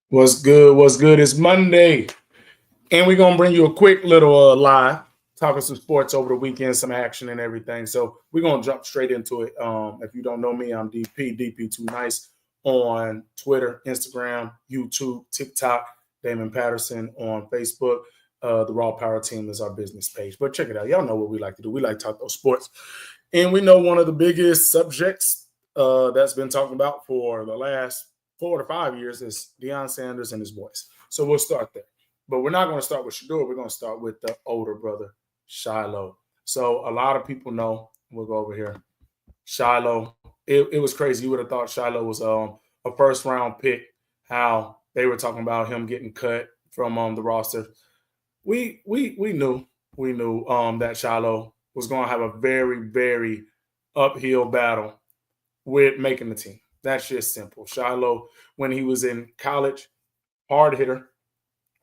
What's good? What's good? It's Monday, and we're gonna bring you a quick little live, talking some sports over the weekend, some action and everything. So we're gonna jump straight into it. If you don't know me, I'm DP Too Nice on Twitter, Instagram, YouTube, TikTok. Damon Patterson on Facebook. The Raw Power Team is our business page. But check it out. Y'all know what we like to do. We like to talk those sports, and we know one of the biggest subjects that's been talked about for the last 4 to 5 years is Deion Sanders and his boys. So we'll start there. But we're not going to start with Shador. We're going to start with the older brother, Shiloh. So a lot of people know, we'll go over here, Shiloh. It was crazy. You would have thought Shiloh was a first round pick, how they were talking about him getting cut from the roster. We knew that Shiloh was going to have a very, very uphill battle with making the team. That's just simple. Shiloh, when he was in college, hard hitter.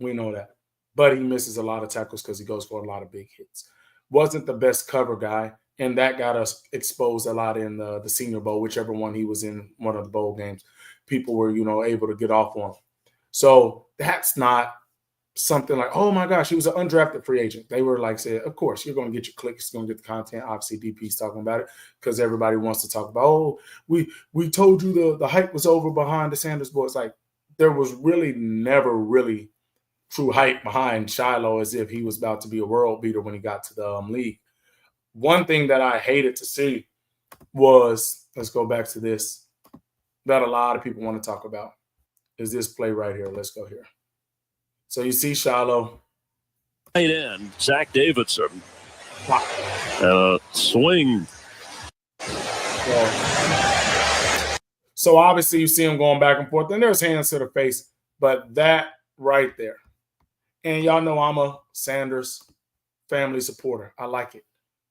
We know that. But he misses a lot of tackles because he goes for a lot of big hits. Wasn't the best cover guy, and that got us exposed a lot in the Senior Bowl, whichever one he was in, one of the bowl games. People were, able to get off on him. So that's not something like, oh my gosh, he was an undrafted free agent. They were like, said, of course, you're going to get your clicks, you're going to get the content. Obviously, DP's talking about it because everybody wants to talk about, oh, we told you the hype was over behind the Sanders boys. Like, there was really never really true hype behind Shiloh as if he was about to be a world beater when he got to the league. One thing that I hated to see was, let's go back to this, that a lot of people want to talk about, is this play right here. Let's go here. So you see Shiloh. Tight end, Zach Davidson. Swing. So obviously you see him going back and forth, and there's hands to the face, but that right there. And y'all know I'm a Sanders family supporter. I like it.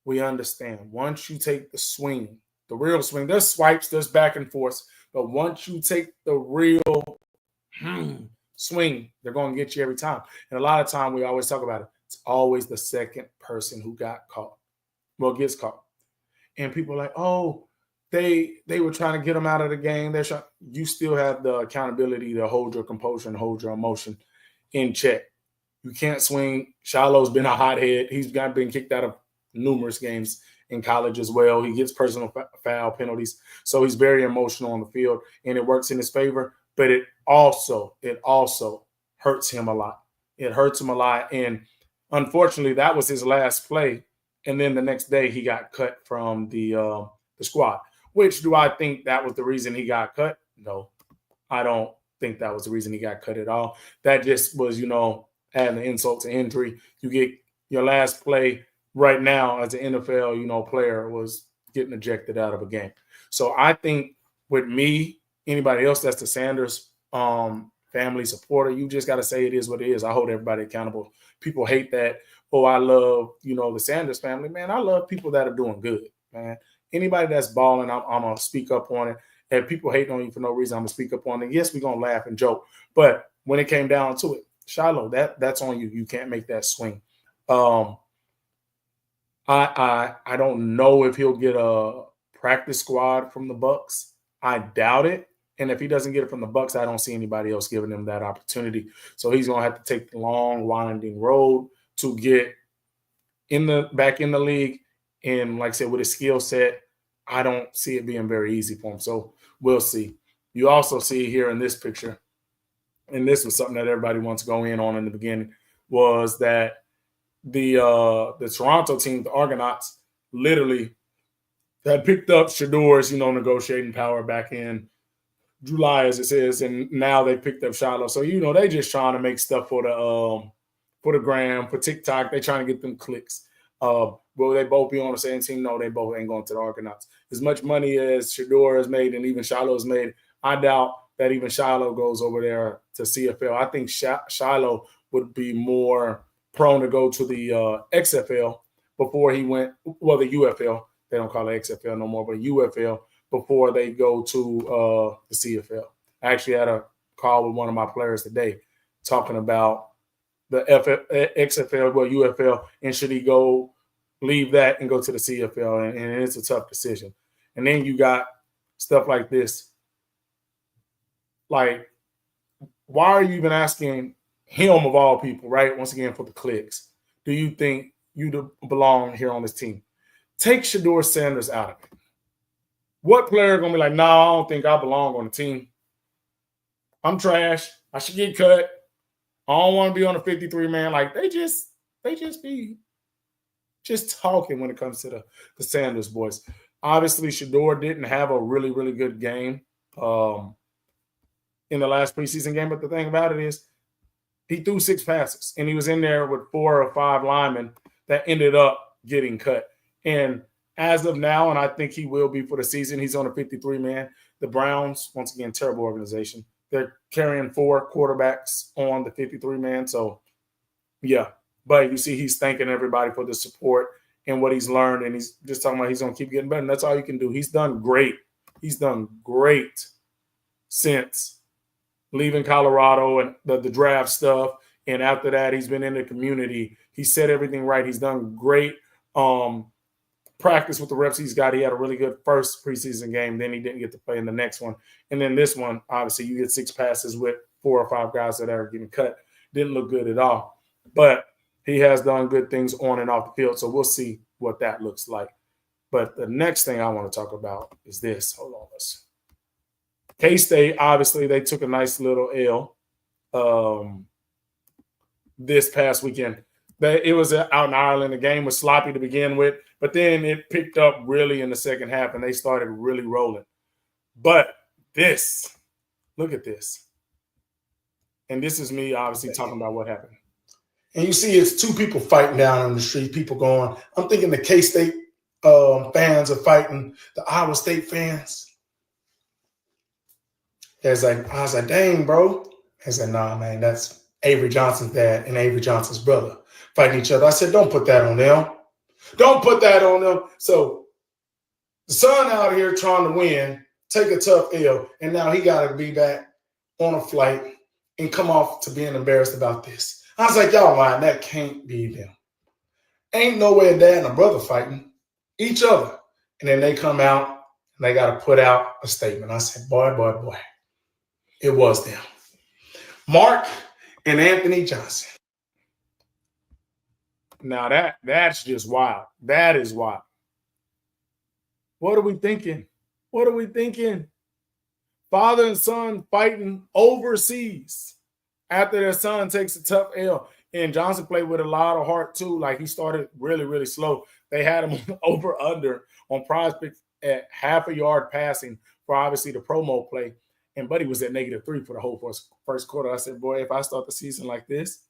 We understand. Once you take the swing, the real swing, there's swipes, there's back and forth, but once you take the real swing, they're going to get you every time. And a lot of time we always talk about it. It's always the second person who got caught. Well, gets caught. And people are like, oh, they were trying to get them out of the game. You still have the accountability to hold your composure and hold your emotion in check. You can't swing. Shiloh's been a hothead. He's been kicked out of numerous games in college as well. He gets personal foul penalties. So he's very emotional on the field, and it works in his favor. But it also hurts him a lot. It hurts him a lot. And unfortunately, that was his last play. And then the next day he got cut from the squad. Which, do I think that was the reason he got cut? No, I don't think that was the reason he got cut at all. That just was, adding an insult to injury. You get your last play right now as an NFL, player was getting ejected out of a game. So I think with me, anybody else that's the Sanders family supporter, you just got to say it is what it is. I hold everybody accountable. People hate that. Oh, I love, the Sanders family. Man, I love people that are doing good, man. Anybody that's balling, I'm going to speak up on it. If people hate on you for no reason, I'm going to speak up on it. Yes, we're going to laugh and joke. But when it came down to it, Shiloh, that's on you. You can't make that swing. I don't know if he'll get a practice squad from the Bucs. I doubt it. And if he doesn't get it from the Bucs, I don't see anybody else giving him that opportunity. So he's going to have to take the long, winding road to get back in the league. And like I said, with his skill set, I don't see it being very easy for him. So we'll see. You also see here in this picture, and this was something that everybody wants to go in on in the beginning, was that the Toronto team, the Argonauts, literally had picked up Shador's, negotiating power back in July, as it says, and now they picked up Shiloh. So, they just trying to make stuff for the gram, for TikTok. They trying to get them clicks. Will they both be on the same team? No, they both ain't going to the Argonauts. As much money as Shador has made and even Shiloh has made, I doubt that even Shiloh goes over there to CFL. I think Shiloh would be more prone to go to the XFL before he went, well, the UFL. They don't call it XFL no more, but UFL before they go to the CFL. I actually had a call with one of my players today talking about the XFL, well, UFL, and should he leave that and go to the CFL, and it's a tough decision. And then you got stuff like this. Like, why are you even asking him of all people, right? Once again, for the clicks. Do you think you belong here on this team? Take Shedeur Sanders out of it. What player going to be like, no, I don't think I belong on the team. I'm trash. I should get cut. I don't want to be on a 53-man. Like, they just be just talking when it comes to the Sanders boys. Obviously, Shedeur didn't have a really, really good game in the last preseason game. But the thing about it is he threw 6 passes, and he was in there with 4 or 5 linemen that ended up getting cut. And as of now, and I think he will be for the season, he's on a 53-man. The Browns, once again, terrible organization. They're carrying 4 quarterbacks on the 53-man. So, yeah. But you see he's thanking everybody for the support and what he's learned, and he's just talking about he's going to keep getting better. And that's all you can do. He's done great. He's done great since leaving Colorado and the draft stuff. And after that, he's been in the community. He said everything right. He's done great practice with the reps he's got. He had a really good first preseason game. Then he didn't get to play in the next one. And then this one, obviously, you get 6 passes with 4 or 5 guys that are getting cut. Didn't look good at all. But he has done good things on and off the field. So we'll see what that looks like. But the next thing I want to talk about is this. Hold on. K-State, obviously, they took a nice little L this past weekend. It was out in Ireland. The game was sloppy to begin with, but then it picked up really in the second half, and they started really rolling. But look at this. And this is me obviously talking about what happened. And you see it's 2 people fighting down on the street, people going. I'm thinking the K-State fans are fighting the Iowa State fans. I was like, dang, bro. I said, nah, man, that's Avery Johnson's dad and Avery Johnson's brother fighting each other. I said, don't put that on them. Don't put that on them. So the son out here trying to win, take a tough L, and now he got to be back on a flight and come off to being embarrassed about this. I was like, y'all lying. That can't be them. Ain't no way a dad and a brother fighting each other. And then they come out and they got to put out a statement. I said, boy. It was them. Mark and Anthony Johnson. Now that's just wild. That is wild. What are we thinking? Father and son fighting overseas after their son takes a tough L. And Johnson played with a lot of heart too. Like he started really, really slow. They had him over under on prize picks at half a yard passing for obviously the promo play. And Buddy was at -3 for the whole first quarter. I said, boy, if I start the season like this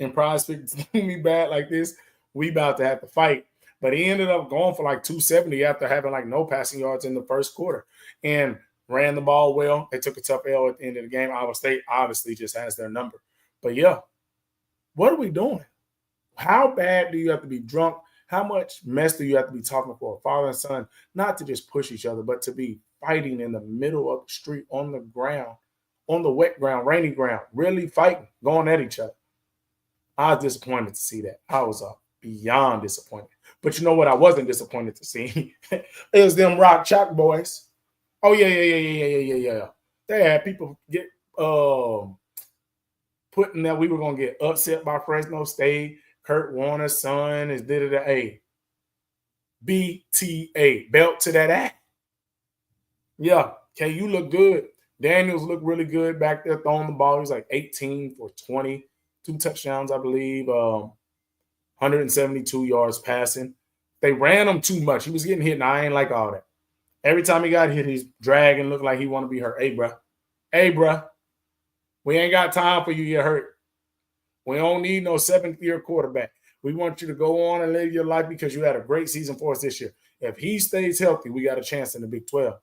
and prize picks do me bad like this, we about to have to fight. But he ended up going for like 270 after having like no passing yards in the first quarter and ran the ball well. They took a tough L at the end of the game. Iowa State obviously just has their number. But, yeah, what are we doing? How bad do you have to be drunk? How much mess do you have to be talking for a father and son? Not to just push each other, but to be fighting in the middle of the street on the ground, on the wet ground, rainy ground, really fighting, going at each other. I was disappointed to see that. I was beyond disappointed. But you know what I wasn't disappointed to see? It was them Rock Chalk boys. Oh, yeah. They had people get putting that we were going to get upset by Fresno State. Kurt Warner's son is a BTA, belt to that act. Yeah, KU look good. Daniels looked really good back there throwing the ball. He was like 18 for 20, 2 touchdowns, I believe, 172 yards passing. They ran him too much. He was getting hit, and I ain't like all that. Every time he got hit, he's dragging, looked like he want to be hurt. Hey, bruh, we ain't got time for you to get hurt. We don't need no 7th-year quarterback. We want you to go on and live your life because you had a great season for us this year. If he stays healthy, we got a chance in the Big 12.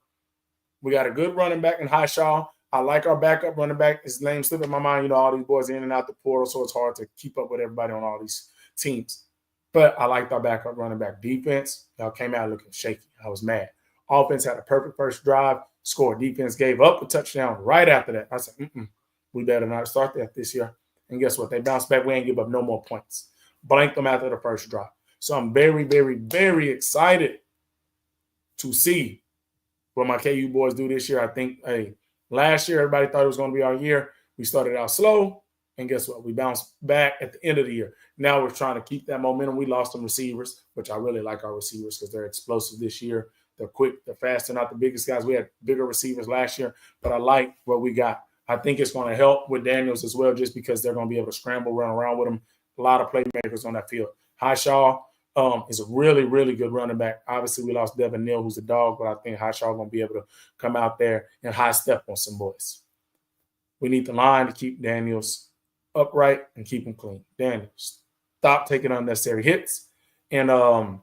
We got a good running back in Highshaw. I like our backup running back. His name slipped in my mind. You know, all these boys in and out the portal, so it's hard to keep up with everybody on all these teams. But I liked our backup running back. Defense, y'all came out looking shaky. I was mad. Offense had a perfect first drive, scored. Defense gave up a touchdown right after that. I said, we better not start that this year. And guess what? They bounced back. We ain't give up no more points. Blanked them after the first drive. So I'm very, very, very excited to see what my KU boys do this year. I think, Last year, everybody thought it was going to be our year. We started out slow, and guess what? We bounced back at the end of the year. Now we're trying to keep that momentum. We lost some receivers, which I really like our receivers because they're explosive this year. They're quick. They're fast. They're not the biggest guys. We had bigger receivers last year, but I like what we got. I think it's going to help with Daniels as well just because they're going to be able to scramble, run around with him. A lot of playmakers on that field. Highshaw is a really, really good running back. Obviously, we lost Devin Neal, who's a dog, but I think Highshaw is going to be able to come out there and high step on some boys. We need the line to keep Daniels upright and keep him clean. Daniels, stop taking unnecessary hits. And the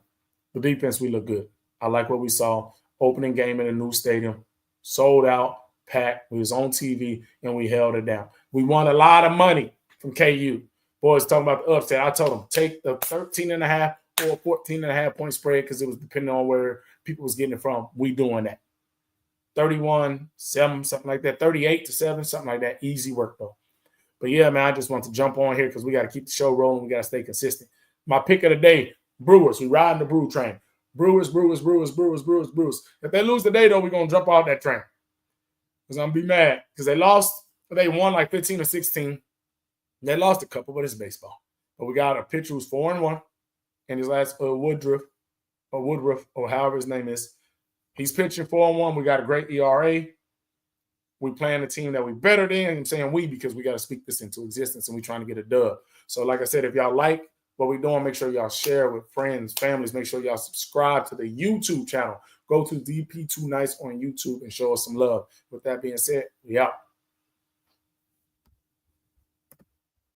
defense, we look good. I like what we saw. Opening game in a new stadium, sold out, packed. We was on TV, and we held it down. We won a lot of money from KU. Boys talking about the upset. I told them, take the 13.5 or 14.5 point spread because it was depending on where people was getting it from. We doing that. 31-7, something like that. 38-7, something like that. Easy work, though. But, yeah, man, I just want to jump on here because we got to keep the show rolling. We got to stay consistent. My pick of the day, Brewers. We riding the Brew train. Brewers. If they lose today, though, we're going to jump off that train. Because I'm going to be mad. Because they lost. They won like 15 or 16. They lost a couple, but it's baseball. But we got a pitcher who's 4-1. And his last Woodruff, or however his name is. He's pitching 4-1. We got a great ERA. We playing a team that we better than. I'm saying we because we got to speak this into existence and we trying to get a dub. So like I said, if y'all like what we're doing, make sure y'all share with friends, families. Make sure y'all subscribe to the YouTube channel. Go to DP2 Nice on YouTube and show us some love. With that being said, we out.